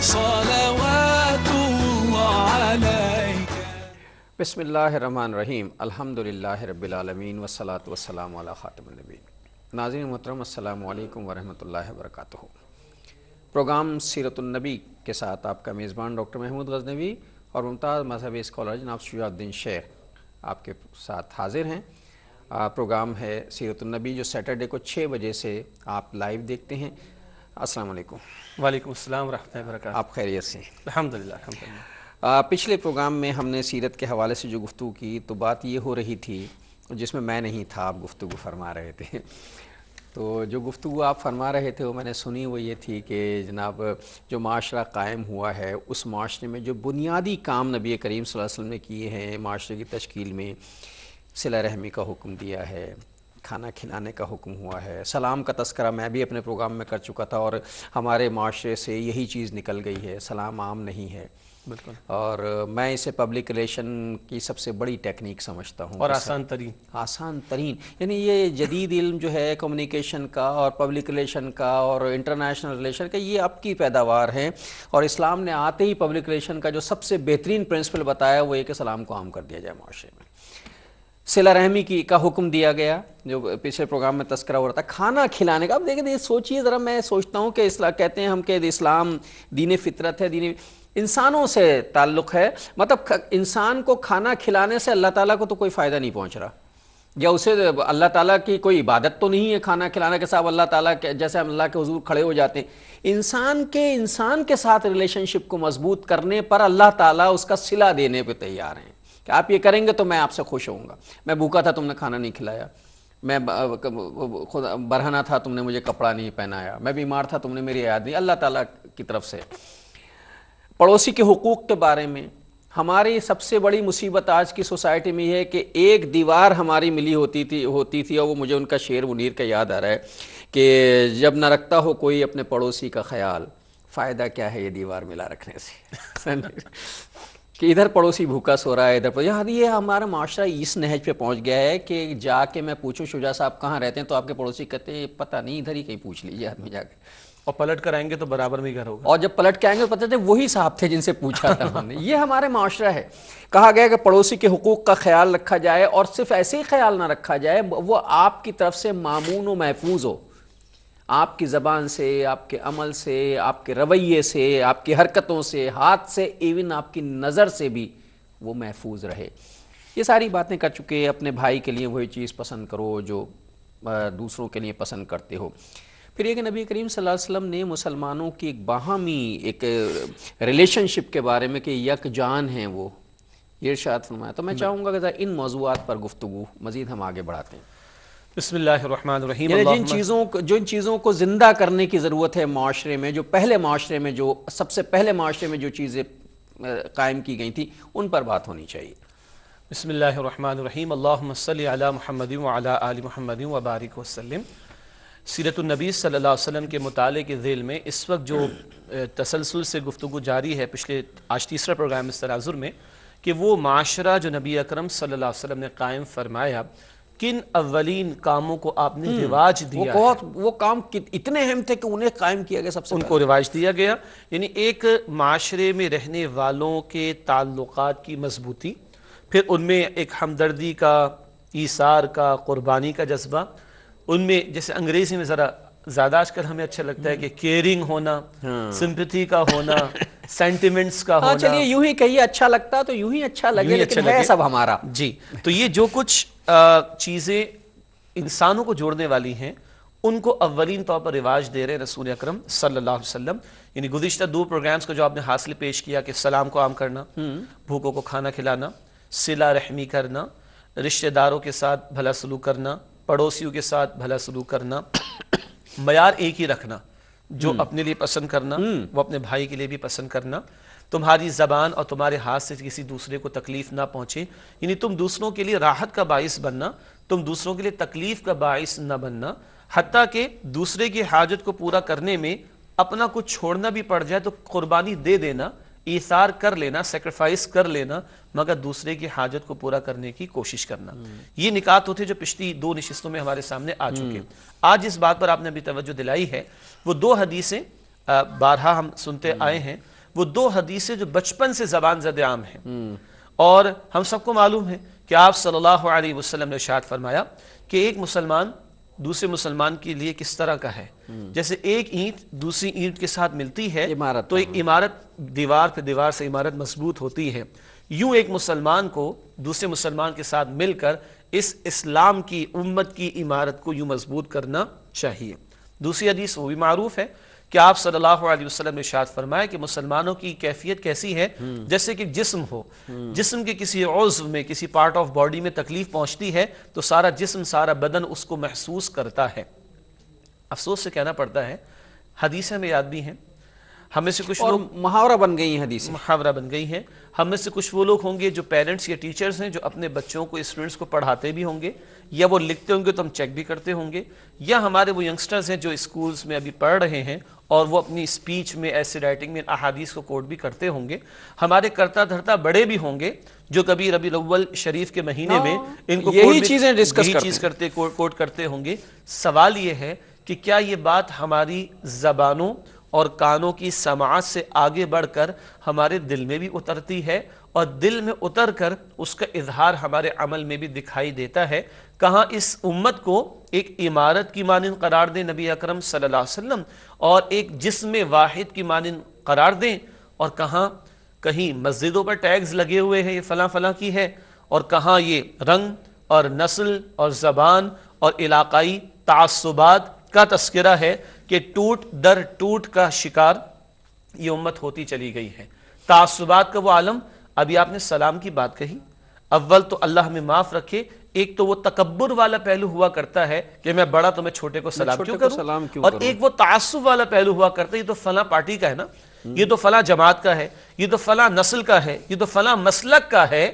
صلوات الله عليك. بسم اللہ الرحمن الرحیم، الحمدللہ رب العالمین والصلاة والسلام علی خاتم النبیین۔ ناظرین محترم، السلام علیکم ورحمۃ اللہ وبرکاتہ۔ پروگرام سیرت النبی کے ساتھ آپ کا میزبان ڈاکٹر محمود غزنوی اور ممتاز مذہبی اسکالر جناب شجاع الدین شیخ آپ کے ساتھ حاضر ہیں۔ پروگرام ہے سیرت النبی جو سیٹرڈے کو 6 بجے سے آپ لائیو دیکھتے ہیں۔ السلام علیکم۔ وعلیکم السلام ورحمۃ اللہ وبرکاتہ۔ آپ خیریت سے؟ الحمدللہ الحمدللہ۔ پچھلے پروگرام میں ہم نے سیرت کے حوالے سے جو گفتگو کی تو بات یہ ہو رہی تھی جس میں نہیں تھا، آپ گفتگو فرما رہے تھے، تو جو گفتگو آپ فرما رہے تھے وہ میں نے سنی، وہ یہ تھی کہ جناب جو معاشرہ قائم ہوا ہے اس معاشرے میں جو بنیادی کام نبی کریم صلی اللہ علیہ وسلم نے کیے ہیں، معاشرے کی تشکیل میں صلہ رحمی کا حکم دیا ہے، کھانا کھلانے کا حکم ہوا ہے، سلام کا تذکرہ میں بھی اپنے پروگرام میں کر چکا تھا اور ہمارے معاشرے سے یہی چیز نکل گئی ہے، سلام عام نہیں ہے بالکل، اور میں اسے پبلک ریلیشن کی سب سے بڑی ٹیکنیک سمجھتا ہوں اور آسان ترین، یعنی یہ جدید علم جو ہے کمیونیکیشن کا اور پبلک ریلیشن کا اور انٹرنیشنل ریلیشن کا، یہ اب کی پیداوار ہے، اور اسلام نے آتے ہی پبلک ریلیشن کا جو سب سے بہترین پرنسپل بتایا وہ یہ کہ سلام کو عام کر دیا جائے معاشرے میں، صلہ رحمی کا حکم دیا گیا جو پچھلے پروگرام میں تذکرہ ہو رہا تھا، کھانا کھلانے کا۔ اب دیکھیں سوچئے ذرا، میں سوچتا ہوں کہ کہتے ہیں ہم کہ اسلام دین فطرت ہے، دین انسانوں سے تعلق ہے، مطلب انسان کو کھانا کھلانے سے اللہ تعالیٰ کو تو کوئی فائدہ نہیں پہنچ رہا، یا اسے اللہ تعالیٰ کی کوئی عبادت تو نہیں ہے کھانا کھلانے کے ساتھ اللہ تعالیٰ کے جیسے ہم اللہ کے حضور کھڑے ہو جاتے ہیں۔ انسان کے ساتھ ریلیشن شپ کو مضبوط کرنے پر اللہ تعالیٰ اس کا صلہ دینے پہ تیار ہیں کہ آپ یہ کریں گے تو میں آپ سے خوش ہوں گا، میں بھوکا تھا تم نے کھانا نہیں کھلایا، میں خود برہنہ تھا تم نے مجھے کپڑا نہیں پہنایا، میں بیمار تھا تم نے میری یاد نہیں، اللہ تعالیٰ کی طرف سے۔ پڑوسی کے حقوق کے بارے میں ہماری سب سے بڑی مصیبت آج کی سوسائٹی میں یہ ہے کہ ایک دیوار ہماری ملی ہوتی تھی اور وہ مجھے ان کا شعر منیر کا یاد آ رہا ہے کہ جب نہ رکھتا ہو کوئی اپنے پڑوسی کا خیال، فائدہ کیا ہے یہ دیوار ملا رکھنے سے کہ ادھر پڑوسی بھوکا سو رہا ہے، ادھر یہ ہمارا معاشرہ اس نہج پہ پہنچ گیا ہے کہ جا کے میں پوچھوں شجاع صاحب کہاں رہتے ہیں تو آپ کے پڑوسی کہتے ہیں پتہ نہیں، ادھر ہی کہیں پوچھ لیجیے آدمی جا کے، اور پلٹ کر آئیں گے تو برابر میں گھر ہوگا، اور جب پلٹ کے آئیں گے تو پتہ تھے وہی صاحب تھے جن سے پوچھا تھا ہم نے۔ یہ ہمارے معاشرہ ہے۔ کہا گیا کہ پڑوسی کے حقوق کا خیال رکھا جائے، اور صرف ایسے ہی خیال نہ رکھا جائے، وہ آپ کی طرف سے مامون و محفوظ ہو، آپ کی زبان سے، آپ کے عمل سے، آپ کے رویے سے، آپ کی حرکتوں سے، ہاتھ سے، ایون آپ کی نظر سے بھی وہ محفوظ رہے۔ یہ ساری باتیں کر چکے، اپنے بھائی کے لیے وہی چیز پسند کرو جو دوسروں کے لیے پسند کرتے ہو۔ پھر یہ کہ نبی کریم صلی اللہ علیہ وسلم نے مسلمانوں کی ایک باہمی ایک ریلیشن شپ کے بارے میں کہ یک جان ہیں وہ، یہ ارشاد فرمایا۔ تو میں چاہوں گا کہ ان موضوعات پر گفتگو مزید ہم آگے بڑھاتے ہیں۔ بسم اللہ الرحمن الرحیم۔ یعنی جن چیزوں کو زندہ کرنے کی ضرورت ہے معاشرے میں، جو پہلے معاشرے میں جو سب سے پہلے معاشرے میں جو چیزیں قائم کی گئی تھیں ان پر بات ہونی چاہیے۔ بسم اللہ الرحمن الرحیم۔ اللہم صلی علی محمد وعلی آل محمد وبارک وسلم۔ سیرت النبی صلی اللہ علیہ وسلم کے مطالعے کے ذیل میں اس وقت جو تسلسل سے گفتگو جاری ہے آج تیسرا پروگرام اس تناظر میں، کہ وہ معاشرہ جو نبی اکرم صلی اللہ علیہ وسلم نے قائم فرمایا، کن اولین کاموں کو آپ نے رواج دیا ہے، وہ کام اتنے اہم تھے کہ انہیں قائم کیا گیا، سب سے ان کو رواج دیا گیا۔ یعنی ایک معاشرے میں رہنے والوں کے تعلقات کی مضبوطی، پھر ان میں ایک ہمدردی کا، ایثار کا، قربانی کا جذبہ، ان میں جیسے انگریزی میں ذرا زیادہ آج کل ہمیں اچھا لگتا ہے کہ کیئرنگ ہونا، سمپتھی کا ہونا، سینٹیمنٹس کا ہونا۔ چلیے یوں ہی کہیے، اچھا لگتا تو یوں ہی اچھا لگے، لیکن ہے سب ہمارا۔ جی، تو یہ جو کچھ چیزیں انسانوں کو جوڑنے والی ہیں ان کو اولین طور پر رواج دے رہے رسول اکرم صلی اللہ علیہ وسلم۔ یعنی گزشتہ 2 پروگرامز کو جو آپ نے حاصل پیش کیا کہ سلام کو عام کرنا، بھوکوں کو کھانا کھلانا، صلہ رحمی کرنا، رشتہ داروں کے ساتھ بھلا سلوک کرنا، پڑوسیوں کے ساتھ بھلا سلوک کرنا، معیار ایک ہی رکھنا، جو اپنے لیے پسند کرنا وہ اپنے بھائی کے لیے بھی پسند کرنا، تمہاری زبان اور تمہارے ہاتھ سے کسی دوسرے کو تکلیف نہ پہنچے، یعنی تم دوسروں کے لیے راحت کا باعث بننا، تم دوسروں کے لیے تکلیف کا باعث نہ بننا، حتیٰ کہ دوسرے کی حاجت کو پورا کرنے میں اپنا کچھ چھوڑنا بھی پڑ جائے تو قربانی دے دینا، ایثار کر لینا، سیکریفائس کر لینا، مگر دوسرے کی حاجت کو پورا کرنے کی کوشش کرنا۔ یہ نکات ہوتے جو پچھلی 2 نشستوں میں ہمارے سامنے آ چکے۔ آج اس بات پر آپ نے بھی توجہ دلائی ہے، وہ 2 حدیثیں بارہا ہم سنتے آئے ہیں، وہ 2 حدیثیں جو بچپن سے زبان زد عام ہیں، اور ہم سب کو معلوم ہے کہ آپ صلی اللہ علیہ وسلم نے ارشاد فرمایا کہ ایک مسلمان دوسرے مسلمان کے لیے کس طرح کا ہے، جیسے ایک اینٹ دوسری اینٹ کے ساتھ ملتی ہے تو ایک عمارت دیوار پہ دیوار سے عمارت مضبوط ہوتی ہے، یوں ایک مسلمان کو دوسرے مسلمان کے ساتھ مل کر اس اسلام کی امت کی عمارت کو یوں مضبوط کرنا چاہیے۔ دوسری حدیث وہ بھی معروف ہے کہ آپ صلی اللہ علیہ وسلم نے ارشاد فرمایا کہ مسلمانوں کی کیفیت کیسی ہے، جیسے کہ جسم ہو، جسم کے کسی عضو میں کسی پارٹ آف باڈی میں تکلیف پہنچتی ہے تو سارا جسم سارا بدن اس کو محسوس کرتا ہے۔ افسوس سے کہنا پڑتا ہے حدیثیں ہمیں یاد بھی ہیں، ہم میں سے کچھ لوگ محاورہ بن گئی ہیں، حدیثیں محاورہ بن گئی ہیں، ہم میں سے کچھ وہ لوگ ہوں گے جو پیرنٹس یا ٹیچرز ہیں جو اپنے بچوں کو اسٹوڈنٹس کو پڑھاتے بھی ہوں گے، یا وہ لکھتے ہوں گے تو ہم چیک بھی کرتے ہوں گے، یا ہمارے وہ ینگسٹرز ہیں جو اسکولز میں ابھی پڑھ رہے ہیں اور وہ اپنی اسپیچ میں ایسے رائٹنگ میں احادیث کو کوٹ بھی کرتے ہوں گے، ہمارے کرتا دھرتا بڑے بھی ہوں گے جو کبھی ربیع الاول شریف کے مہینے میں ان کو یہی چیزیں ڈسکس کرتے کوٹ کرتے ہوں گے۔ سوال یہ ہے کہ کیا یہ بات ہماری زبانوں اور کانوں کی سماعت سے آگے بڑھ کر ہمارے دل میں بھی اترتی ہے، اور دل میں اتر کر اس کا اظہار ہمارے عمل میں بھی دکھائی دیتا ہے؟ کہاں اس امت کو ایک عمارت کی مانند قرار دیں نبی اکرم صلی اللہ علیہ وسلم، اور ایک جسم واحد کی مانند قرار دیں، اور کہاں کہیں مسجدوں پر ٹیگز لگے ہوئے ہیں یہ فلاں فلاں کی ہے، اور کہاں یہ رنگ اور نسل اور زبان اور علاقائی تعصبات کا تذکرہ ہے کہ ٹوٹ در ٹوٹ کا شکار یہ امت ہوتی چلی گئی ہے۔ تعصبات کا وہ عالم، ابھی آپ نے سلام کی بات کہی، اول تو اللہ ہمیں معاف رکھے، ایک تو وہ تکبر والا پہلو ہوا کرتا ہے کہ میں بڑا تو میں چھوٹے کو سلام کیوں کروں، اور ایک وہ تعصب والا پہلو ہوا کرتا ہے یہ تو فلاں پارٹی کا ہے نا، یہ تو فلاں جماعت کا ہے، یہ تو فلاں نسل کا ہے، یہ تو فلاں مسلک کا ہے،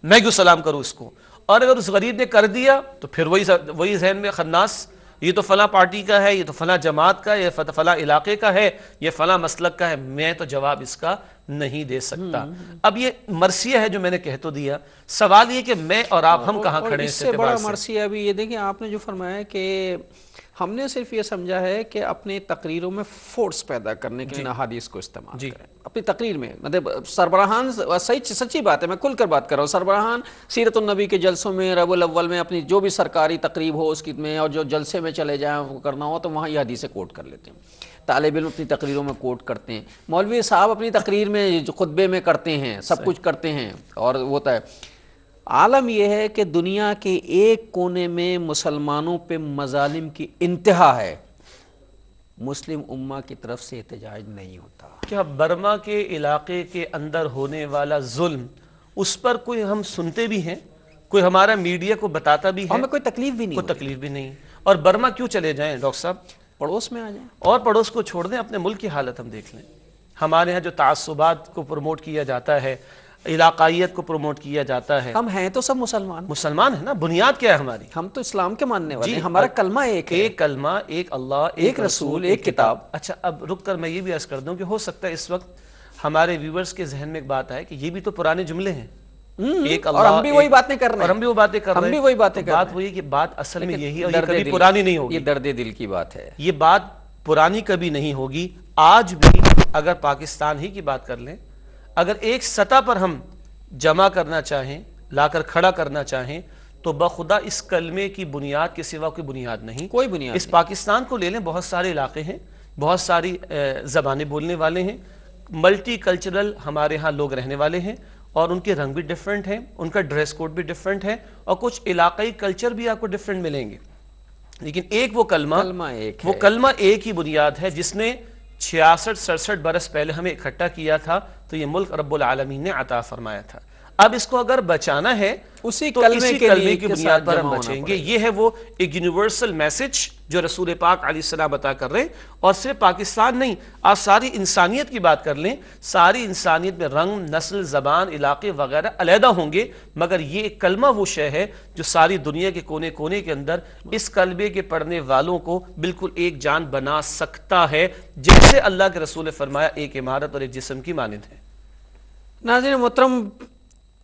میں کیوں سلام کروں اس کو؟ اور اگر اس غریب نے کر دیا تو پھر وہی ذہن میں خناس، یہ تو فلاں پارٹی کا ہے، یہ تو فلاں جماعت کا ہے، یہ فلاں علاقے کا ہے، یہ فلاں مسلک کا ہے، میں تو جواب اس کا نہیں دے سکتا۔ اب یہ مرثیہ ہے جو میں نے کہہ تو دیا، سوال یہ کہ میں اور آپ ہم کہاں کھڑے ہیں اس سے بڑا مرثیہ ابھی یہ دیکھیں آپ نے جو فرمایا ہے کہ ہم نے صرف یہ سمجھا ہے کہ اپنی تقریروں میں فورس پیدا کرنے کے لیے احادیث کو استعمال کریں اپنی تقریر میں، مطلب سربراہان سچی بات ہے، میں کھل کر بات کر رہا ہوں، سربراہان سیرت النبی کے جلسوں میں ربیع الاول میں اپنی جو بھی سرکاری تقریب ہو اس کی میں، اور جو جلسے میں چلے جائیں وہ کرنا ہو تو وہاں یہ حدیثیں کوٹ کر لیتے ہیں، طالب علم اپنی تقریروں میں کوٹ کرتے ہیں، مولوی صاحب اپنی تقریر میں جو خطبے میں کرتے ہیں، سب کچھ کرتے ہیں، اور ہوتا ہے۔ عالم یہ ہے کہ دنیا کے ایک کونے میں مسلمانوں پہ مظالم کی انتہا ہے، مسلم امہ کی طرف سے احتجاج نہیں ہوتا۔ کیا برما کے علاقے کے اندر ہونے والا ظلم اس پر کوئی ہم سنتے بھی ہیں، کوئی ہمارا میڈیا کو بتاتا بھی ہے؟ ہمیں کوئی تکلیف بھی نہیں، کوئی تکلیف بھی نہیں۔ اور برما کیوں چلے جائیں ڈاکٹر صاحب؟ پڑوس میں آ جائیں، اور پڑوس کو چھوڑ دیں، اپنے ملک کی حالت ہم دیکھ لیں۔ ہمارے ہاں جو تعصبات کو پروموٹ کیا جاتا ہے، علاقائیت کو پروموٹ کیا جاتا ہے، ہم ہیں تو سب مسلمان ہیں نا، بنیاد کیا ہے ہماری؟ ہم تو اسلام کے ماننے والے ہیں، ہمارا کلمہ ایک ہے، ایک کلمہ، ایک اللہ، ایک رسول، ایک کتاب۔ اچھا اب رک کر میں یہ بھی عرض کر دوں کہ ہو سکتا ہے اس وقت ہمارے ویورز کے ذہن میں ایک بات آئے کہ یہ بھی تو پرانے جملے ہیں، ایک اللہ، اور ہم بھی وہی باتیں کر رہے ہیں، اور ہم بھی وہ باتیں کر رہے ہیں، ہم بھی وہی باتیں کر رہے ہیں۔ بات وہی کہ بات اصل میں یہی، اور یہ کبھی پرانی نہیں ہوگی، یہ درد دل کی بات ہے، یہ بات پرانی کبھی نہیں ہوگی۔ آج بھی اگر پاکستان ہی کی بات کر لیں، اگر ایک سطح پر ہم جمع کرنا چاہیں، لا کر کھڑا کرنا چاہیں، تو بخدا اس کلمے کی بنیاد کے سوا کوئی بنیاد نہیں، کوئی بنیاد اس پاکستان کو لے لیں، بہت سارے علاقے ہیں، بہت ساری زبانیں بولنے والے ہیں، ملٹی کلچرل ہمارے ہاں لوگ رہنے والے ہیں، اور ان کے رنگ بھی ڈیفرنٹ ہیں، ان کا ڈریس کوڈ بھی ڈیفرنٹ ہے، اور کچھ علاقائی کلچر بھی آپ کو ڈیفرنٹ ملیں گے، لیکن ایک وہ کلمہ ایک ہی بنیاد ہے جس نے 66-67 برس پہلے ہمیں اکٹھا کیا تھا، تو یہ ملک رب العالمین نے عطا فرمایا تھا۔ اب اس کو اگر بچانا ہے اسی تو کلمے اسی کے کلمے کی کے بنیاد ساتھ پر جمع ہم ہونا بچیں گے۔ پڑے گا۔ یہ ہے وہ ایک یونیورسل میسج جو رسول پاک علیہ السلام عطا کر رہے ہیں، اور صرف پاکستان نہیں، آپ ساری انسانیت کی بات کر لیں، ساری انسانیت میں رنگ، نسل، زبان، علاقے وغیرہ علیحدہ ہوں گے، مگر یہ ایک کلمہ وہ شے ہے جو ساری دنیا کے کونے کونے کے اندر اس کلمے کے پڑھنے والوں کو بالکل ایک جان بنا سکتا ہے، جیسے اللہ کے رسول نے فرمایا ایک عمارت اور ایک جسم کی مانند ہے۔ ناظرین محترم،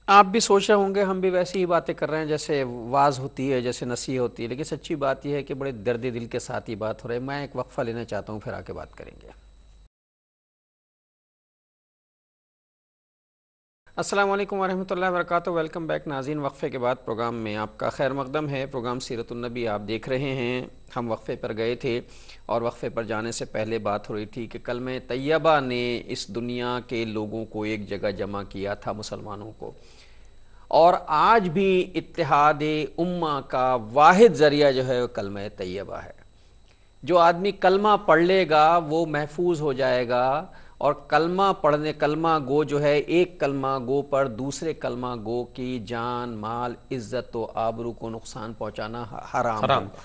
آپ بھی سوچ رہے ہوں گے ہم بھی ویسی ہی باتیں کر رہے ہیں جیسے واز ہوتی ہے، جیسے نصیحت ہوتی ہے، لیکن سچی بات یہ ہے کہ بڑے درد دل کے ساتھ ہی بات ہو رہی ہے۔ میں ایک وقفہ لینا چاہتا ہوں، پھر آ کے بات کریں گے۔ السلام علیکم ورحمۃ اللہ وبرکاتہ. ویلکم بیک ناظرین. وقفے کے بعد پروگرام میں آپ کا خیر مقدم ہے. پروگرام سیرت النبی آپ دیکھ رہے ہیں. ہم وقفے پر گئے تھے اور وقفے پر جانے سے پہلے بات ہو رہی تھی کہ کلمہ طیبہ نے اس دنیا کے لوگوں کو ایک جگہ جمع کیا تھا، مسلمانوں کو، اور آج بھی اتحاد امہ کا واحد ذریعہ جو ہے وہ کلمہ طیبہ ہے. جو آدمی کلمہ پڑھ لے گا وہ محفوظ ہو جائے گا، اور کلمہ گو جو ہے ایک کلمہ گو پر دوسرے کلمہ گو کی جان، مال، عزت و آبرو کو نقصان پہنچانا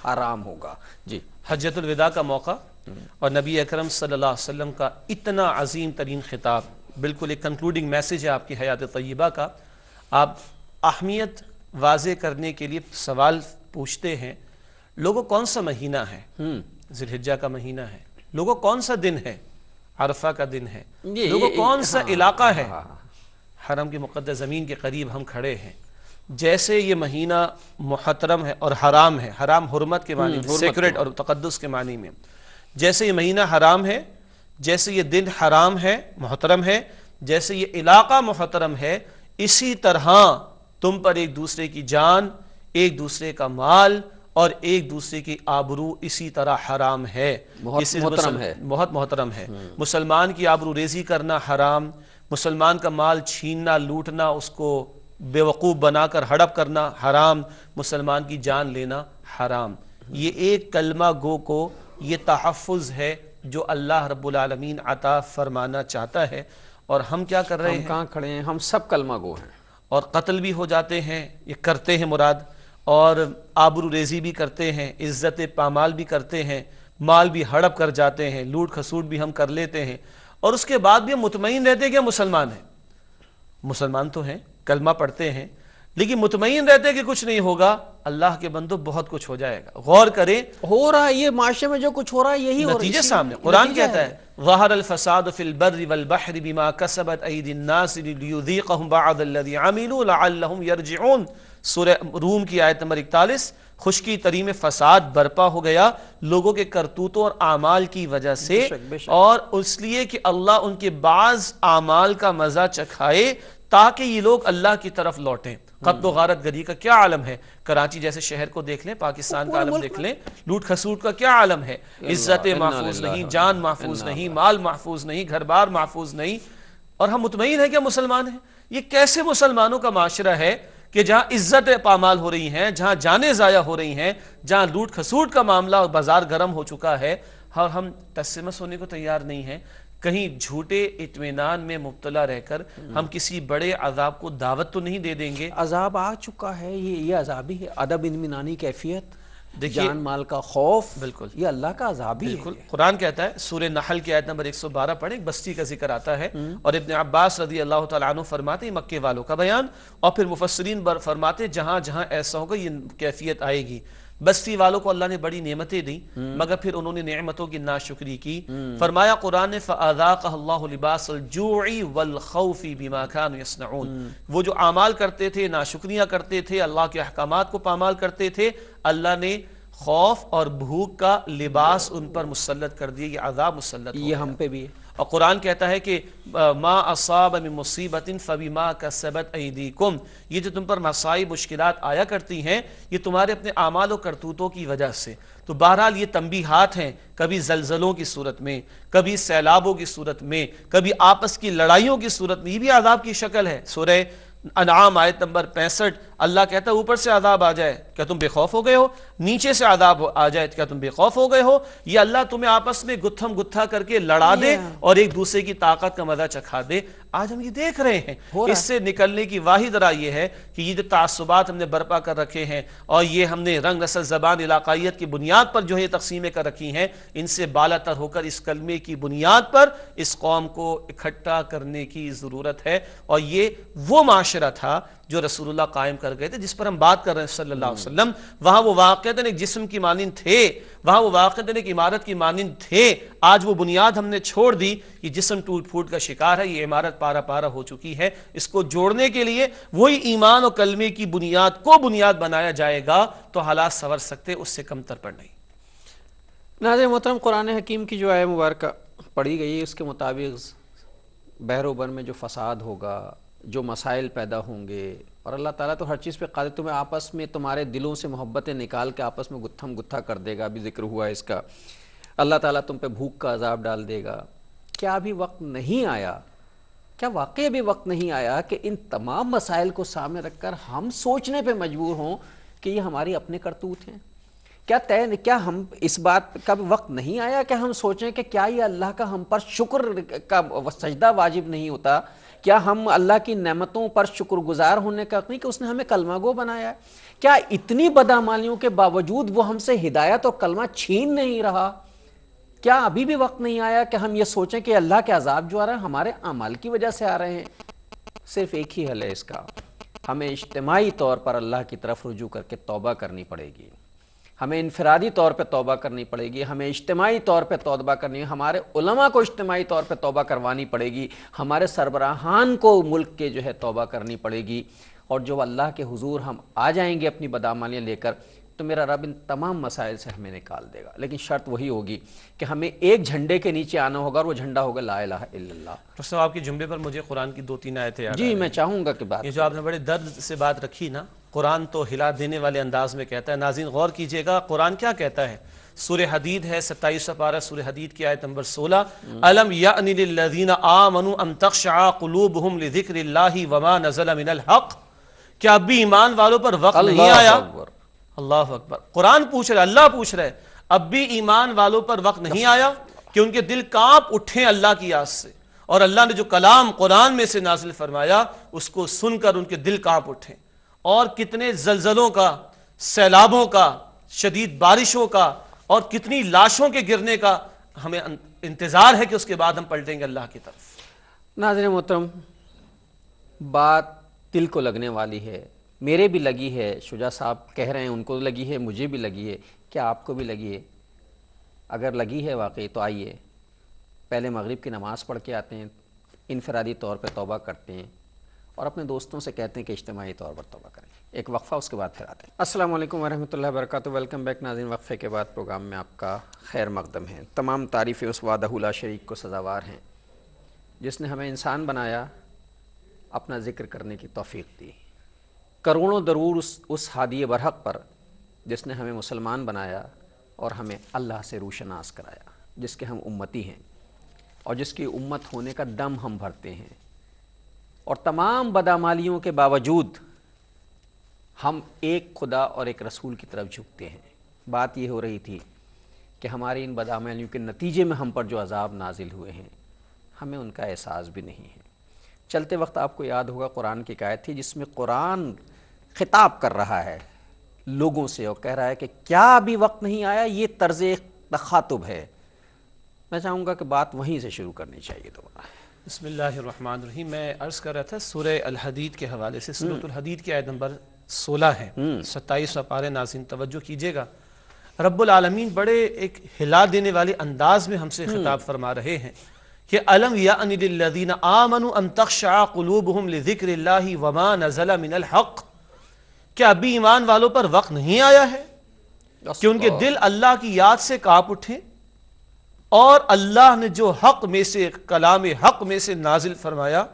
حرام ہوگا. جی، حجۃ الوداع کا موقع اور نبی اکرم صلی اللہ علیہ وسلم کا اتنا عظیم ترین خطاب، بالکل ایک کنکلوڈنگ میسیج ہے آپ کی حیات طیبہ کا. آپ اہمیت واضح کرنے کے لیے سوال پوچھتے ہیں، لوگوں کون سا مہینہ ہے؟ ذی الحجہ کا مہینہ ہے. لوگوں کون سا دن ہے؟ عرفہ کا دن ہے. لوگوں کون سا علاقہ ہے؟ حرم کی مقدس زمین کے قریب ہم کھڑے ہیں. جیسے یہ مہینہ محترم ہے اور حرام ہے، حرام حرمت کے معنی میں، سیکریٹ اور تقدس کے معنی میں، جیسے یہ مہینہ حرام ہے، جیسے یہ دن حرام ہے، محترم ہے، جیسے یہ علاقہ محترم ہے، اسی طرح تم پر ایک دوسرے کی جان، ایک دوسرے کا مال اور ایک دوسرے کی آبرو اسی طرح حرام ہے. بہت محترم ہے. مسلمان کی آبرو ریزی کرنا حرام، مسلمان کا مال چھیننا، لوٹنا، اس کو بے وقوف بنا کر ہڑپ کرنا حرام، مسلمان کی جان لینا حرام. یہ ایک کلمہ گو کو یہ تحفظ ہے جو اللہ رب العالمین عطا فرمانا چاہتا ہے. اور ہم کیا کر رہے ہیں؟ ہم کہاں کھڑے ہیں؟ ہم سب کلمہ گو ہیں، اور قتل بھی ہو جاتے ہیں، یہ کرتے ہیں مراد، اور آبرو ریزی بھی کرتے ہیں، عزت پامال بھی کرتے ہیں، مال بھی ہڑپ کر جاتے ہیں، لوٹ کھسوٹ بھی ہم کر لیتے ہیں، اور اس کے بعد بھی ہم مطمئن رہتے ہیں کہ ہم مسلمان ہیں. مسلمان تو ہیں، کلمہ پڑھتے ہیں، لیکن مطمئن رہتے ہیں کہ کچھ نہیں ہوگا. اللہ کے بندو بہت کچھ ہو جائے گا. غور کریں، ہو رہا ہے یہ معاشرے میں جو کچھ ہو رہا ہے، یہی نتیجے سامنے. قرآن کہتا ہے ظہر الفساد فی البر والبحر بما کسبت ایدی الناس لیذیقہم بعض الذی عملوا لعلہم یرجعون. سورہ روم کی آیت نمبر 41. خشکی تری میں فساد برپا ہو گیا لوگوں کے کرتوتوں اور اعمال کی وجہ سے، اور اس لیے کہ اللہ ان کے بعض اعمال کا مزہ چکھائے تاکہ یہ لوگ اللہ کی طرف لوٹیں. قتل و غارت گری کا کیا عالم ہے؟ کراچی جیسے شہر کو دیکھ لیں، پاکستان کا عالم دیکھ لیں. لوٹ کھسوٹ کا کیا عالم ہے؟ عزت محفوظ نہیں، جان محفوظ نہیں، مال محفوظ نہیں، گھر بار محفوظ نہیں، اور ہم مطمئن ہیں کہ ہم مسلمان ہیں. یہ کیسے مسلمانوں کا معاشرہ ہے کہ جہاں عزت پامال ہو رہی ہیں، جہاں جانیں ضائع ہو رہی ہیں، جہاں لوٹ کھسوٹ کا معاملہ اور بازار گرم ہو چکا ہے، اور ہم تسمس ہونے کو تیار نہیں ہیں. کہیں جھوٹے اطمینان میں مبتلا رہ کر ہم کسی بڑے عذاب کو دعوت تو نہیں دے دیں گے. عذاب آ چکا ہے، یہ عذاب ہی ہے. ادب اطمینانی کیفیت، جان مال کا خوف، بالکل یہ اللہ کا عذاب ہی ہے. قرآن کہتا ہے، سورہ نحل کی آیت نمبر 112 پڑھیں، ایک بستی کا ذکر آتا ہے، اور ابن عباس رضی اللہ تعالیٰ عنہ فرماتے ہیں مکے والوں کا بیان، اور پھر مفسرین فرماتے جہاں جہاں ایسا ہوگا یہ کیفیت آئے گی. بستی والوں کو اللہ نے بڑی نعمتیں دیں، مگر پھر انہوں نے نعمتوں کی ناشکری کی. فرمایا قرآن نے فَأَذَاقَهَا اللَّهُ لِبَاسَ الْجُوعِ وَالْخَوْفِ بِمَا كَانُوا يَصْنَعُونَ. وہ جو اعمال کرتے تھے، ناشکریاں کرتے تھے، اللہ کے احکامات کو پامال کرتے تھے، اللہ نے خوف اور بھوک کا لباس ان پر مسلط کر دیا. یہ عذاب مسلط ہو گیا. یہ ہم پہ بھی ہے. اور قرآن کہتا ہے کہ ما اصاب من مصیبت فبما کسبت ایدیکم. یہ جو تم پر مصائب مشکلات آیا کرتی ہیں، یہ تمہارے اپنے اعمال و کرتوتوں کی وجہ سے. تو بہرحال یہ تنبیہات ہیں، کبھی زلزلوں کی صورت میں، کبھی سیلابوں کی صورت میں، کبھی آپس کی لڑائیوں کی صورت میں. یہ بھی عذاب کی شکل ہے. سورہ انعام آیت نمبر 65 اللہ کہتا ہے اوپر سے عذاب آ جائے کیا تم بے خوف ہو گئے ہو، نیچے سے عذاب آ جائے کیا تم بے خوف ہو گئے ہو. یہ اللہ تمہیں آپس میں گتھم گتھا کر کے لڑا دے اور ایک دوسرے کی طاقت کا مزہ چکھا دے. آج ہم یہ دیکھ رہے ہیں. اس سے نکلنے کی واحد راہ یہ ہے کہ یہ جو تعصبات ہم نے برپا کر رکھے ہیں اور یہ ہم نے رنگ نسل زبان علاقائیت کی بنیاد پر جو ہے تقسیمیں کر رکھی ہیں، ان سے بالا تر ہو کر اس کلمے کی بنیاد پر اس قوم کو اکٹھا کرنے کی ضرورت ہے. اور یہ وہ معاشرہ تھا جو رسول اللہ قائم کر گئے تھے، جس پر ہم بات کر رہے ہیں صلی اللہ علیہ وسلم. وہاں وہ واقعتاً ایک جسم کی مانند تھے، وہاں وہ واقعتاً ایک عمارت کی مانند تھے. آج وہ بنیاد ہم نے چھوڑ دی، یہ جسم ٹوٹ پھوٹ کا شکار ہے، یہ عمارت پارا پارا ہو چکی ہے. اس کو جوڑنے کے لیے وہی ایمان اور کلمے کی بنیاد کو بنیاد بنایا جائے گا تو حالات سنور سکتے، اس سے کم تر پر نہیں. ناظرین محترم، قرآن حکیم کی جو آیت مبارکہ پڑھی گئی ہے اس کے مطابق بحر و بر میں جو فساد ہوگا، جو مسائل پیدا ہوں گے، اور اللہ تعالیٰ تو ہر چیز پہ قادر، تمہیں آپس میں تمہارے دلوں سے محبتیں نکال کے آپس میں گتھم گتھا کر دے گا، ابھی ذکر ہوا اس کا۔ اللہ تعالیٰ تم پہ بھوک کا عذاب ڈال دے گا۔ کیا ابھی وقت نہیں آیا، کیا واقعی ابھی وقت نہیں آیا کہ ان تمام مسائل کو سامنے رکھ کر ہم سوچنے پہ مجبور ہوں کہ یہ ہماری اپنے کرتوت ہیں؟ کیا ہم اس بات کا بھی وقت نہیں آیا کہ ہم سوچیں کہ کیا یہ اللہ کا ہم پر شکر کا سجدہ واجب نہیں ہوتا؟ کیا ہم اللہ کی نعمتوں پر شکر گزار ہونے کا نہیں کہ اس نے ہمیں کلمہ گو بنایا ہے؟ کیا اتنی بدعمالیوں کے باوجود وہ ہم سے ہدایت اور کلمہ چھین نہیں رہا؟ کیا ابھی بھی وقت نہیں آیا کہ ہم یہ سوچیں کہ اللہ کے عذاب جو آ رہے ہیں ہمارے اعمال کی وجہ سے آ رہے ہیں؟ صرف ایک ہی حل ہے اس کا، ہمیں اجتماعی طور پر اللہ کی طرف رجوع کر کے توبہ کرنی پڑے گی، ہمیں انفرادی طور پہ توبہ کرنی پڑے گی، ہمیں اجتماعی طور پہ توبہ کرنی ہے، ہمارے علماء کو اجتماعی طور پہ توبہ کروانی پڑے گی، ہمارے سربراہان کو ملک کے جو ہے توبہ کرنی پڑے گی، اور جو اللہ کے حضور ہم آ جائیں گے اپنی بدعمالیاں لے کر تو میرا رب ان تمام مسائل سے ہمیں نکال دے گا، لیکن شرط وہی ہوگی کہ ہمیں ایک جھنڈے کے نیچے آنا ہوگا، اور وہ جھنڈا ہوگا لا الہ الا اللہ۔ دوستو آپ کے جملے پر مجھے قرآن کی 2-3 آیتیں یاد جی میں چاہوں گا کہ بات یہ جو آپ نے بڑے درد سے بات رکھی نا، قرآن تو ہلا دینے والے انداز میں کہتا ہے۔ ناظرین غور کیجئے گا قرآن کیا کہتا ہے۔ سورہ حدید ہے 27واں پارہ، سورہ حدید کی آیت نمبر 16، الم یأن للذین آمنوا ان تخشع قلوبہم لذکر اللہ وما نزل من الحق، کیا اب بھی ایمان والوں پر وقت نہیں آیا؟ اللہ اکبر، قرآن پوچھ رہا ہے، اللہ پوچھ رہا ہے، اب بھی ایمان والوں پر وقت نہیں آیا کہ ان کے دل کانپ اٹھیں اللہ کی یاد سے، اور اللہ نے جو کلام قرآن میں سے نازل فرمایا اس کو سن کر ان کے دل کانپ اٹھیں، اور کتنے زلزلوں کا، سیلابوں کا، شدید بارشوں کا، اور کتنی لاشوں کے گرنے کا ہمیں انتظار ہے کہ اس کے بعد ہم پلٹیں گے اللہ کی طرف۔ ناظرین محترم، بات دل کو لگنے والی ہے، میرے بھی لگی ہے، شجاع صاحب کہہ رہے ہیں ان کو لگی ہے، مجھے بھی لگی ہے، کیا آپ کو بھی لگی ہے؟ اگر لگی ہے واقعی تو آئیے پہلے مغرب کی نماز پڑھ کے آتے ہیں، انفرادی طور پہ توبہ کرتے ہیں، اور اپنے دوستوں سے کہتے ہیں کہ اجتماعی طور پر توبہ کریں۔ ایک وقفہ، اس کے بعد پھر آتے ہیں۔ السلام علیکم ورحمۃ اللہ وبرکاتہ، ویلکم بیک ناظرین۔ وقفے کے بعد پروگرام میں آپ کا خیر مقدم ہے۔ تمام تعریفیں اس وحدہ لا شریک کو سزاوار ہیں جس نے ہمیں انسان بنایا، اپنا ذکر کرنے کی توفیق دی۔ کروڑوں درود اس ہادی برحق پر جس نے ہمیں مسلمان بنایا اور ہمیں اللہ سے روشناس کرایا، جس کے ہم امتی ہیں اور جس کی امت ہونے کا دم ہم بھرتے ہیں، اور تمام بدعمالیوں کے باوجود ہم ایک خدا اور ایک رسول کی طرف جھکتے ہیں۔ بات یہ ہو رہی تھی کہ ہماری ان بدعمالیوں کے نتیجے میں ہم پر جو عذاب نازل ہوئے ہیں ہمیں ان کا احساس بھی نہیں ہے۔ چلتے وقت آپ کو یاد ہوگا قرآن کی ایک آیت تھی جس میں قرآن خطاب کر رہا ہے لوگوں سے اور کہہ رہا ہے کہ کیا ابھی وقت نہیں آیا، یہ طرز تخاطب ہے۔ میں چاہوں گا کہ بات وہیں سے شروع کرنی چاہیے دوبارہ۔ بسم اللہ الرحمن الرحیم۔ میں عرض کر رہا تھا سورہ الحدید کے حوالے سے، سورۃ الحدید کی آیت نمبر 16 ہے، 27واں پارہ، ناظرین توجہ کیجئے گا۔ رب العالمین بڑے ایک ہلا دینے والے انداز میں ہم سے خطاب فرما رہے ہیں کہ الم یأن للذین آمنوا ان تخشع قلوبہم لذکر اللہ وما نزل من الحق، کیا ابھی ایمان والوں پر وقت نہیں آیا ہے کہ ان کے دل اللہ کی یاد سے کانپ اٹھیں، اور اللہ نے جو حق میں سے، کلام حق میں سے نازل فرمایا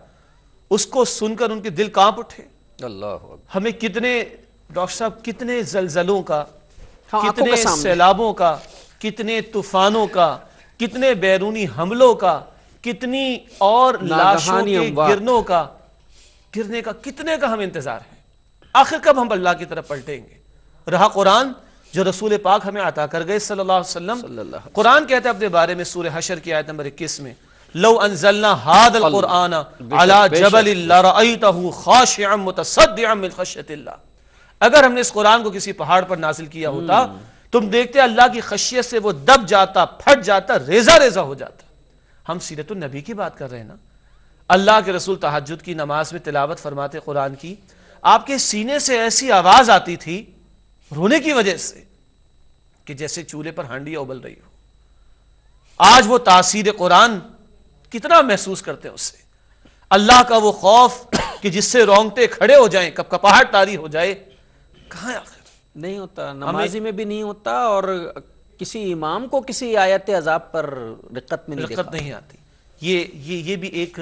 اس کو سن کر ان کے دل کانپ اٹھے۔ اللہ ہمیں کتنے ڈاکٹر صاحب، کتنے زلزلوں کا، آنکھوں کتنے کے سامنے، سیلابوں کا، کتنے طوفانوں کا، کتنے بیرونی حملوں کا، کتنی اور لاشوں ناگہانی کے اموات، گرنے کا کتنے کا ہمیں انتظار ہے۔ آخر کب ہم اللہ کی طرف پلٹیں گے؟ رہا قرآن جو رسول پاک ہمیں عطا کر گئے صلی اللہ علیہ وسلم۔ قرآن کہتا ہے اپنے بارے میں سورہ حشر کی آیت نمبر 21 میں، لو انزلنا هذا القرآن على جبل لرأيته خاشعا متصدعا من خشیۃ اللہ، اگر ہم نے اس قرآن کو کسی پہاڑ پر نازل کیا ہوتا تم دیکھتے اللہ کی خشیت سے وہ دب جاتا، پھٹ جاتا، ریزہ ریزہ ہو جاتا۔ ہم سیرت النبی کی بات کر رہے ہیں نا، اللہ کے رسول تہجد کی نماز میں تلاوت فرماتے قرآن کی، آپ کے سینے سے ایسی آواز آتی تھی رونے کی وجہ سے کہ جیسے چولہے پر ہانڈیاں ابل رہی ہو۔ آج وہ تاثیر قرآن کتنا محسوس کرتے ہیں اس سے، اللہ کا وہ خوف کہ جس سے رونگٹے کھڑے ہو جائیں، کب کپاہٹ طاری ہو جائے، کہاں ہے آخر؟ نہیں ہوتا، نمازی میں بھی نہیں ہوتا، اور کسی امام کو کسی آیت عذاب پر رقت میں نہیں آتی۔ یہ بھی ایک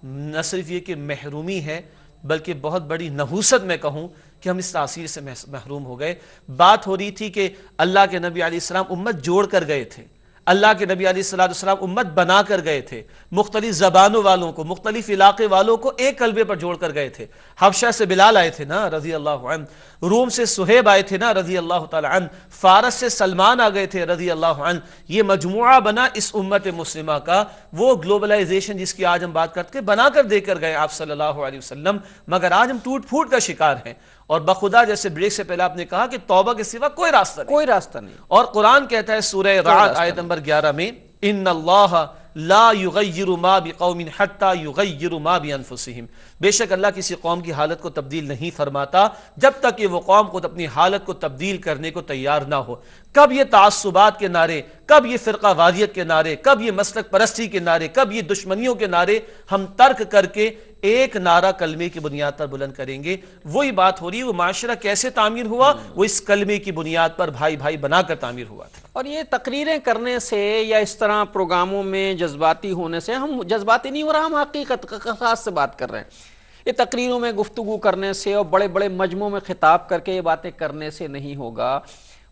نہ صرف یہ کہ محرومی ہے بلکہ بہت بڑی نحوست میں کہوں کہ ہم اس تاثیر سے محروم ہو گئے۔ بات ہو رہی تھی کہ اللہ کے نبی علیہ السلام امت جوڑ کر گئے تھے، اللہ کے نبی علیہ السلام امت بنا کر گئے تھے، مختلف زبانوں والوں کو، مختلف علاقے والوں کو ایک کلبے پر جوڑ کر گئے تھے۔ حبشہ سے بلال آئے تھے نا رضی اللہ عنہ، روم سے سہیب آئے تھے نا رضی اللہ تعالی عنہ، فارس سے سلمان آ گئے تھے رضی اللہ عنہ۔ یہ مجموعہ بنا اس امت مسلمہ کا، وہ گلوبلائزیشن جس کی آج ہم بات کرتے ہیں، بنا کر دے کر گئے آپ صلی اللہ علیہ وسلم، مگر آج ہم ٹوٹ پھوٹ کا شکار ہیں۔ اور بخدا جیسے بریک سے پہلے آپ نے کہا کہ توبہ کے سوا کوئی راستہ نہیں، کوئی راستہ نہیں۔ اور قرآن کہتا ہے سورہ رعد آیت نمبر 11 میں، ان اللہ لا یغیر ما بقوم حتی یغیروا ما بانفسہم، بے شک اللہ کسی قوم کی حالت کو تبدیل نہیں فرماتا جب تک کہ وہ قوم خود اپنی حالت کو تبدیل کرنے کو تیار نہ ہو۔ کب یہ تعصبات کے نعرے، کب یہ فرقہ واریت کے نعرے، کب یہ مسلک پرستی کے نعرے، کب یہ دشمنیوں کے نعرے ہم ترک کر کے ایک نعرہ کلمے کی بنیاد پر بلند کریں گے؟ وہی بات ہو رہی ہے، وہ معاشرہ کیسے تعمیر ہوا؟ وہ اس کلمے کی بنیاد پر بھائی بھائی بنا کر تعمیر ہوا تھا۔ اور یہ تقریریں کرنے سے یا اس طرح پروگراموں میں جذباتی ہونے سے، ہم جذباتی نہیں ہو رہا، ہم حقیقت خاص سے بات کر رہے ہیں۔ یہ تقریروں میں گفتگو کرنے سے اور بڑے بڑے مجموعوں میں خطاب کر کے یہ باتیں کرنے سے نہیں ہوگا۔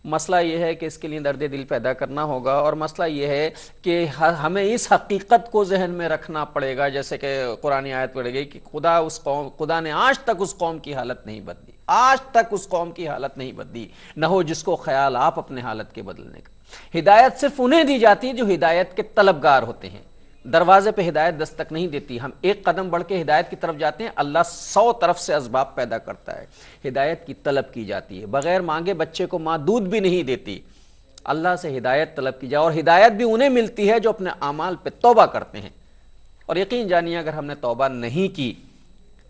مسئلہ یہ ہے کہ اس کے لیے درد دل پیدا کرنا ہوگا، اور مسئلہ یہ ہے کہ ہمیں اس حقیقت کو ذہن میں رکھنا پڑے گا، جیسے کہ قرآن آیت پڑھے گئی کہ خدا نے آج تک اس قوم کی حالت نہیں بدلی، آج تک اس قوم کی حالت نہیں بدلی، نہ ہو جس کو خیال آپ اپنے حالت کے بدلنے کا۔ ہدایت صرف انہیں دی جاتی ہے جو ہدایت کے طلبگار ہوتے ہیں۔ دروازے پہ ہدایت دستک نہیں دیتی، ہم ایک قدم بڑھ کے ہدایت کی طرف جاتے ہیں، اللہ 100 طرف سے اسباب پیدا کرتا ہے۔ ہدایت کی طلب کی جاتی ہے، بغیر مانگے بچے کو ماں دودھ بھی نہیں دیتی۔ اللہ سے ہدایت طلب کی جائے، اور ہدایت بھی انہیں ملتی ہے جو اپنے اعمال پہ توبہ کرتے ہیں۔ اور یقین جانیے اگر ہم نے توبہ نہیں کی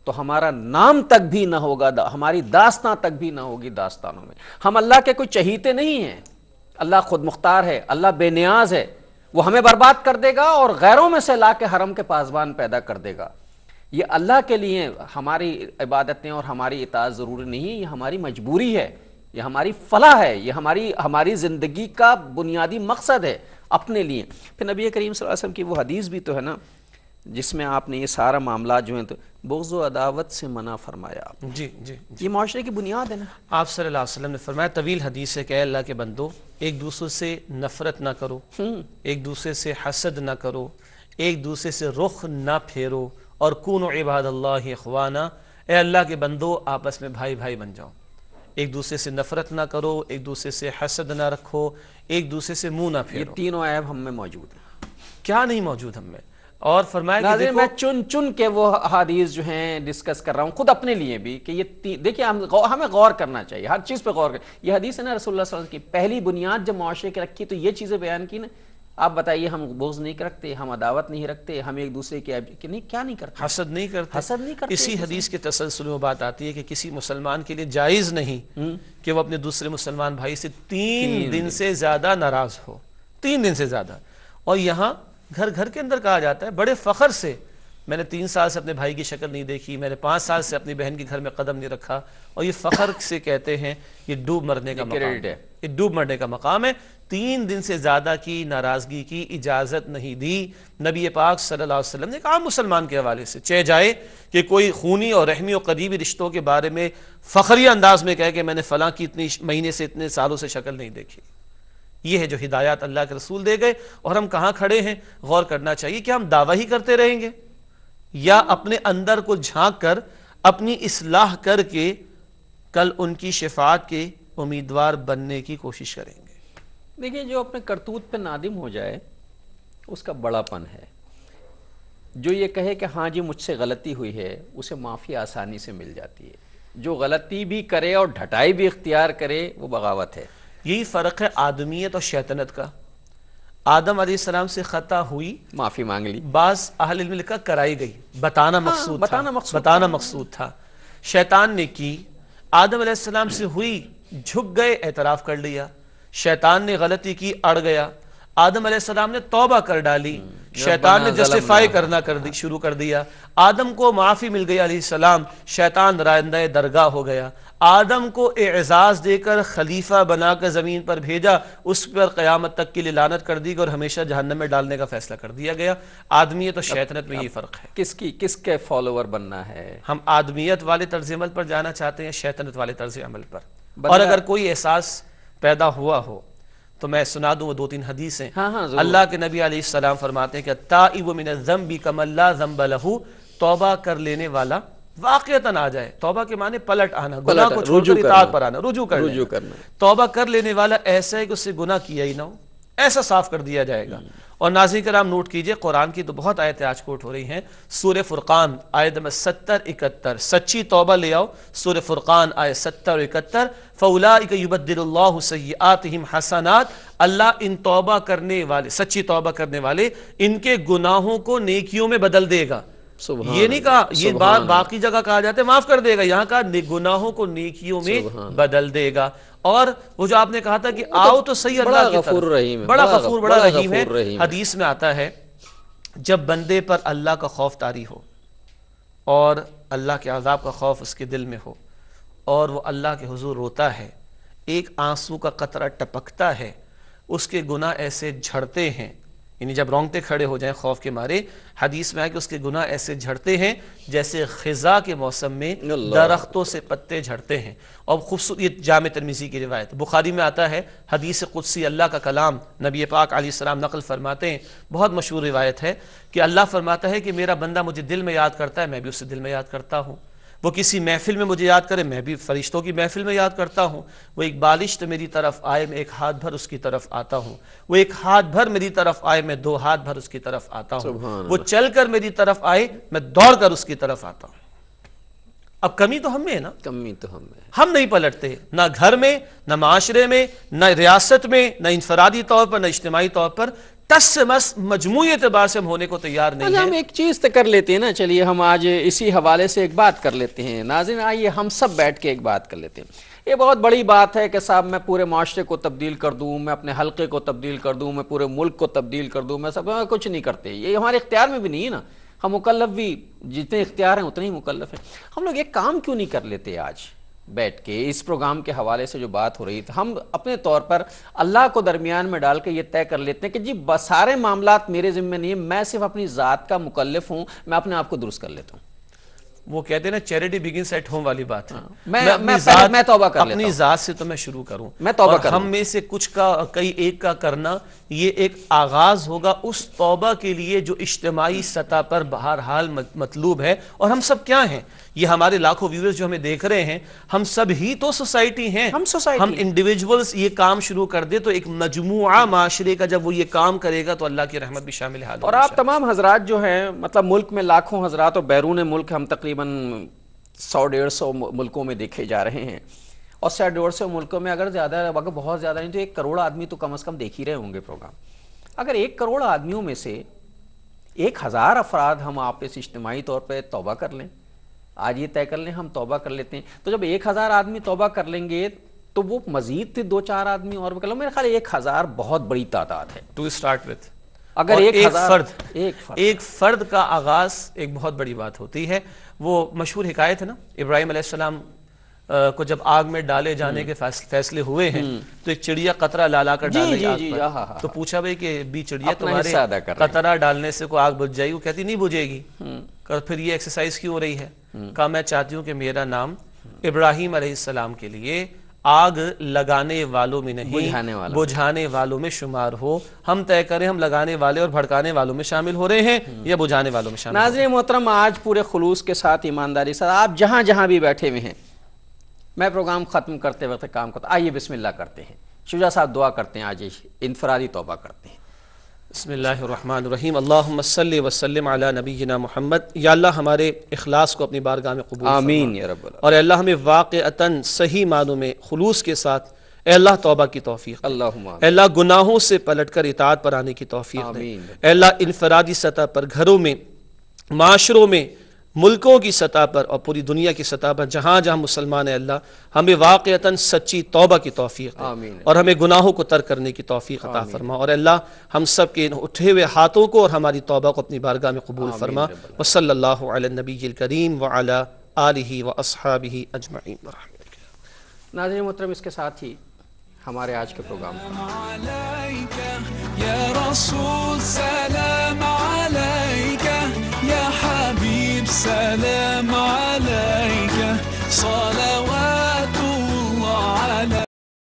تو ہمارا نام تک بھی نہ ہوگا، ہماری داستان تک بھی نہ ہوگی داستانوں میں۔ ہم اللہ کے کوئی چہیتے نہیں ہیں، اللہ خود مختار ہے، اللہ بے نیاز ہے، وہ ہمیں برباد کر دے گا اور غیروں میں سے لا کے حرم کے پاسبان پیدا کر دے گا۔ یہ اللہ کے لیے ہماری عبادتیں اور ہماری اطاعت ضروری نہیں ہے، یہ ہماری مجبوری ہے، یہ ہماری فلاح ہے، یہ ہماری زندگی کا بنیادی مقصد ہے اپنے لیے۔ پھر نبی کریم صلی اللہ علیہ وسلم کی وہ حدیث بھی تو ہے نا جس میں آپ نے یہ سارا معاملات جو ہیں تو بغض و عداوت سے منع فرمایا۔ جی جی، یہ معاشرے کی بنیاد ہے نا۔ آپ صلی اللہ علیہ وسلم نے فرمایا، طویل حدیث ہے کہ اے اللہ کے بندو، ایک دوسرے سے نفرت نہ کرو، ایک دوسرے سے حسد نہ کرو، ایک دوسرے سے رخ نہ پھیرو، اور کونوا عباد اللہ اخوانا، اے اللہ کے بندو آپس میں بھائی بھائی بن جاؤ، ایک دوسرے سے نفرت نہ کرو، ایک دوسرے سے حسد نہ رکھو، ایک دوسرے سے منہ نہ پھیرو۔ یہ تینوں عیب ہم میں موجود ہیں۔ کیا نہیں موجود ہم میں؟ اور فرمایا کہ ناظرین میں چن کے وہ حدیث جو ہیں ڈسکس کر رہا ہوں خود اپنے لیے بھی کہ یہ دیکھیں ہمیں غور کرنا چاہیے، ہر چیز پہ غور کریں۔ یہ حدیث ہے نا رسول اللہ صلی اللہ علیہ وسلم کی پہلی بنیاد جب معاشرے کے رکھی تو یہ چیزیں بیان کی نا۔ آپ بتائیے، ہم بغض نہیں رکھتے، ہم عداوت نہیں رکھتے، ہم ایک دوسرے کی کیا نہیں کرتے، حسد نہیں کرتے، حسد نہیں کرتے۔ اسی حدیث کے تسلسل میں بات آتی ہے کہ کسی مسلمان کے لیے جائز نہیں کہ وہ اپنے دوسرے مسلمان بھائی سے 3 دن سے زیادہ ناراض ہو، 3 دن سے زیادہ۔ اور یہاں گھر گھر کے اندر کہا جاتا ہے بڑے فخر سے، میں نے 3 سال سے اپنے بھائی کی شکل نہیں دیکھی، میں نے 5 سال سے اپنی بہن کے گھر میں قدم نہیں رکھا، اور یہ فخر سے کہتے ہیں یہ ڈوب مرنے کا مقام ہے، یہ ڈوب مرنے کا مقام ہے۔ 3 دن سے زیادہ کی ناراضگی کی اجازت نہیں دی نبی پاک صلی اللہ علیہ وسلم نے۔ ایک عام مسلمان کے حوالے سے چہ جائے کہ کوئی خونی اور رحمی اور قریبی رشتوں کے بارے میں فخریہ انداز میں کہے کہ میں نے فلاں کی اتنے مہینے سے اتنے سالوں سے شکل نہیں دیکھی۔ یہ ہے جو ہدایات اللہ کے رسول دے گئے، اور ہم کہاں کھڑے ہیں؟ غور کرنا چاہیے کہ ہم دعویٰ ہی کرتے رہیں گے یا اپنے اندر کو جھانک کر اپنی اصلاح کر کے کل ان کی شفاعت کے امیدوار بننے کی کوشش کریں گے؟ دیکھیں، جو اپنے کرتوت پہ نادم ہو جائے اس کا بڑا پن ہے، جو یہ کہے کہ ہاں جی مجھ سے غلطی ہوئی ہے، اسے معافی آسانی سے مل جاتی ہے۔ جو غلطی بھی کرے اور ڈھٹائی بھی اختیار کرے وہ بغاوت ہے۔ یہی فرق ہے آدمیت اور شیطنت کا۔ آدم علیہ السلام سے خطا ہوئی، معافی مانگ لی، بعض اہل علم لکھا کرائی گئی، بتانا مقصود تھا۔ شیطان نے کی، آدم علیہ السلام سے ہوئی، جھک گئے، اعتراف کر لیا۔ شیطان نے غلطی کی، اڑ گیا، آدم علیہ السلام نے توبہ کر ڈالی۔ شیطان نے جسٹیفائی کرنا شروع کر دیا. آدم کو معافی مل گئی علیہ السلام, شیطان رائندہ درگاہ ہو گیا. آدم کو اعزاز دے کر خلیفہ بنا کر زمین پر بھیجا, اس پر قیامت تک کے لیے لعنت کر دی گئی اور ہمیشہ جہنم میں ڈالنے کا فیصلہ کر دیا گیا. آدمیت اور شیطنت میں یہی فرق ہے. کس کے فالوور بننا ہے؟ ہم آدمیت والے طرز عمل پر جانا چاہتے ہیں, شیطنت والے طرز عمل پر. اور اگر کوئی احساس پیدا ہوا ہو تو میں سنا دوں وہ 2-3 حدیثیں. اللہ کے نبی علیہ السلام فرماتے ہیں کہ التائب من الذنب کمن لا ذنب له, توبہ کر لینے والا واقعتاً آ جائے. توبہ کے معنی پلٹ آنا, گناہ کو چھوڑ کر اطاعت پر آنا, رجوع کرنا. توبہ کر لینے والا ایسا ہے کہ اس سے گناہ کیا ہی نہ ہو, ایسا صاف کر دیا جائے گا. اور ناظرین کرام نوٹ کیجئے, قرآن کی تو بہت آیتیں آج کوٹ ہو رہی ہیں. سورہ فرقان آیت نمبر 70-71, سچی توبہ لے آؤ. سورہ فرقان آیت 70-71, فَأُولَٰئِكَ يُبَدِّلُ اللَّهُ سَيِّئَاتِهِمْ حَسَنَاتٍ, اللہ ان توبہ کرنے والے, سچی توبہ کرنے والے, ان کے گناہوں کو نیکیوں میں بدل دے گا. یہ نہیں کہا, یہ بات باقی جگہ کہا جاتا ہے معاف کر دے گا, یہاں کہا گناہوں کو نیکیوں میں بدل دے گا. اور وہ جو آپ نے کہا تھا کہ آؤ تو صحیح, اللہ کی طرف بڑا غفور بڑا رحیم ہے. حدیث میں آتا ہے جب بندے پر اللہ کا خوف طاری ہو اور اللہ کے عذاب کا خوف اس کے دل میں ہو اور وہ اللہ کے حضور روتا ہے, ایک آنسو کا قطرہ ٹپکتا ہے, اس کے گناہ ایسے جھڑتے ہیں, یعنی جب رونگٹے کھڑے ہو جائیں خوف کے مارے, حدیث میں ہے کہ اس کے گناہ ایسے جھڑتے ہیں جیسے خزاں کے موسم میں درختوں سے پتے جھڑتے ہیں. اور خوبصورت جامع ترمذی کی روایت, بخاری میں آتا ہے حدیث قدسی, اللہ کا کلام نبی پاک علیہ السلام نقل فرماتے ہیں, بہت مشہور روایت ہے کہ اللہ فرماتا ہے کہ میرا بندہ مجھے دل میں یاد کرتا ہے, میں بھی اسے دل میں یاد کرتا ہوں. وہ کسی محفل میں مجھے یاد کرے, میں بھی فرشتوں کی محفل میں یاد کرتا ہوں. وہ ایک بالشت میری طرف آئے, میں ایک ہاتھ بھر اس کی طرف آتا ہوں. وہ ایک ہاتھ بھر میری طرف آئے, میں 2 ہاتھ بھر اس کی طرف آتا ہوں. وہ چل کر میری طرف آئے, میں دوڑ کر اس کی طرف آتا ہوں. اب کمی تو ہم میں ہے نا, کمی تو ہم میں, ہم نہیں پلٹتے, نہ گھر میں, نہ معاشرے میں, نہ ریاست میں, نہ انفرادی طور پر, نہ اجتماعی طور پر. ٹس سے مس مجموعی اعتبار سے ہم ہونے کو تیار نہیں ہیں. ہم ایک چیز تو کر لیتے ہیں نا, چلیے ہم آج اسی حوالے سے ایک بات کر لیتے ہیں. ناظرین آئیے ہم سب بیٹھ کے ایک بات کر لیتے ہیں. یہ بہت بڑی بات ہے کہ صاحب میں پورے معاشرے کو تبدیل کر دوں, میں اپنے حلقے کو تبدیل کر دوں, میں پورے ملک کو تبدیل کر دوں, میں سب کچھ نہیں کرتے. یہ ہمارے اختیار میں بھی نہیں ہے نا. ہم مکلف بھی جتنے اختیار ہیں اتنے ہی مکلف ہیں. ہم لوگ ایک کام کیوں نہیں کر لیتے آج بیٹھ کے, اس پروگرام کے حوالے سے جو بات ہو رہی تھی, ہم اپنے طور پر اللہ کو درمیان میں ڈال کے یہ طے کر لیتے ہیں کہ جی سارے معاملات میرے ذمہ نہیں ہیں, میں صرف اپنی ذات کا مکلف ہوں, میں اپنے آپ کو درست کر لیتا ہوں. وہ کہتے ہیں نا چیریٹی بگنز ایٹ ہوم والی بات ہے. میں توبہ کر لیتا ہوں, اپنی ذات سے تو میں شروع کروں, میں توبہ اور ہم میں سے کچھ کا کئی ایک کا کرنا, یہ ایک آغاز ہوگا اس توبہ کے لیے جو اجتماعی سطح پر بہرحال مطلوب ہے. اور ہم سب کیا ہیں, یہ ہمارے لاکھوں ویورز جو ہمیں دیکھ رہے ہیں, ہم سب ہی تو سوسائٹی ہیں. ہم انڈیویجولز یہ کام شروع کر دے تو ایک مجموعہ معاشرے کا جب وہ یہ کام کرے گا تو اللہ کی رحمت بھی شامل حال. اور آپ تمام حضرات جو ہیں, مطلب ملک میں لاکھوں حضرات اور بیرون ملک ہم تقریباً 100-150 ملکوں میں دیکھے جا رہے ہیں. اور 100-150 ملکوں میں اگر بہت زیادہ نہیں تو 1 کروڑ آدمی تو کم از کم دیکھ ہی رہے ہوں گے پروگرام. اگر 1 کروڑ آدمیوں میں سے 1000 افراد ہم آپ اس اجتماعی طور پہ توبہ کر لیں, آج یہ طے کر لیں ہم توبہ کر لیتے ہیں, تو جب 1000 آدمی توبہ کر لیں گے تو وہ مزید 2-4 آدمی اور کر لیں, میرے خیال 1000 بہت بڑی تعداد ہے ٹو اسٹارٹ وتھ. اگر ایک فرد کا آغاز ایک بہت بڑی بات ہوتی ہے. وہ مشہور حکایت ہے نا, ابراہیم علیہ السلام کو جب آگ میں ڈالے جانے کے فیصلے ہوئے ہیں تو ایک چڑیا قطرہ لا کر ڈالے آگ پر, تو پوچھا بھائی کہ بھی چڑیا تمہارے قطرہ ڈالنے سے کوئی آگ بجھ جائے گی؟ وہ کہتی نہیں بجھے گی. پھر یہ ایکسرسائز کیوں ہو رہی ہے؟ کہا میں چاہتی ہوں کہ میرا نام ابراہیم علیہ السلام کے لیے آگ لگانے والوں میں نہیں بجھانے والوں میں شمار ہو. ہم طے کریں ہم لگانے والے اور بھڑکانے والوں میں شامل ہو رہے ہیں یا بجھانے والوں میں شامل. ناظرین محترم, آج پورے خلوص کے ساتھ, ایمانداری سے آپ جہاں جہاں بھی بیٹھے ہوئے ہیں, میں پروگرام ختم کرتے وقت کام کرتا, آئیے بسم اللہ کرتے ہیں. شجاع صاحب دعا کرتے ہیں, آج انفرادی توبہ کرتے ہیں. بسم اللہ الرحمن الرحیم. اللہم صلی وسلم علی نبینا محمد. یا اللہ ہمارے اخلاص کو اپنی بارگاہ میں قبول فرما. آمین یا رب العالمین. اور اے اللہ ہمیں واقعتاً صحیح معنوں میں خلوص کے ساتھ اے اللہ توبہ کی توفیق. اللہم اے اللہ گناہوں سے پلٹ کر اطاعت پر آنے کی توفیق دے. اے اللہ انفرادی سطح پر گھروں میں, معاشروں میں, ملکوں کی سطح پر اور پوری دنیا کی سطح پر جہاں جہاں مسلمان ہیں اللہ ہمیں واقعتاً سچی توبہ کی توفیق دے آمین۔ اور ہمیں گناہوں کو ترک کرنے کی توفیق عطا فرما، اور اللہ ہم سب کے اٹھے ہوئے ہاتھوں کو اور ہماری توبہ کو اپنی بارگاہ میں قبول فرما۔ وصلی اللہ علی النبی الکریم وعلی آلہ واصحابہ اجمعین برحمتک۔ ناظرین محترم، اس کے ساتھ ہی ہمارے آج کے پروگرام عليك يا رسول سلام عليك يا حبيب سلام عليك صلوات